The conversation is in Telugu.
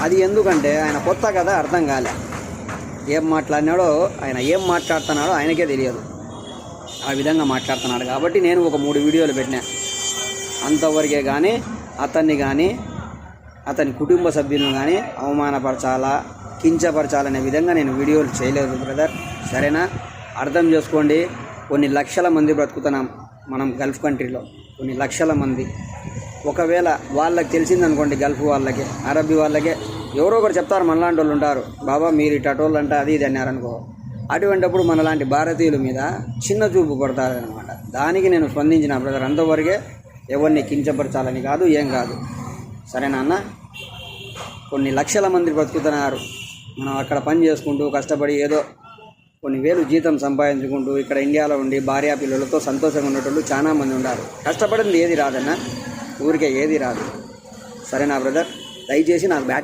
అది ఎందుకంటే ఆయన కొత్త కదా, అర్థం కాలే. ఏం మాట్లాడినాడో, ఆయన ఏం మాట్లాడుతున్నాడో ఆయనకే తెలియదు. ఆ విధంగా మాట్లాడుతున్నాడు కాబట్టి నేను ఒక 3 వీడియోలు పెట్టినా. అంతవరకే కానీ అతన్ని కానీ అతని కుటుంబ సభ్యులను కానీ అవమానపరచాలా, కించపరచాలనే విధంగా నేను వీడియోలు చేయలేదు బ్రదర్. సరేనా? అర్థం చేసుకోండి. కొన్ని లక్షల మంది బ్రతుకుతున్నాం మనం గల్ఫ్ కంట్రీలో, కొన్ని లక్షల మంది. ఒకవేళ వాళ్ళకి తెలిసిందనుకోండి, గల్ఫ్ వాళ్ళకి, అరబ్బీ వాళ్ళకే ఎవరో ఒకరు చెప్తారు, మనలాంటి వాళ్ళు ఉంటారు, బాబా మీరు ఇటోళ్ళు అంటే అది ఇది అన్నారనుకో. అటువంటిప్పుడు మనలాంటి భారతీయుల మీద చిన్న చూపు పడతారనమాట. దానికి నేను స్పందించిన బ్రదర్. అంతవరకే, ఎవరిని కించపరచాలని కాదు, ఏం కాదు. సరేనా అన్న? కొన్ని లక్షల మంది బ్రతుకుతున్నారు. మనం అక్కడ పని చేసుకుంటూ కష్టపడి ఏదో కొన్ని వేలు జీతం సంపాదించుకుంటూ ఇక్కడ ఇండియాలో ఉండి భార్యా పిల్లలతో సంతోషంగా ఉండేటోళ్ళు చాలా మంది ఉన్నారు. కష్టపడింది ఏది రాదన్న, ఊరికే ఏది రాదు. సరేనా బ్రదర్? దయచేసి నాకు బ్యాట్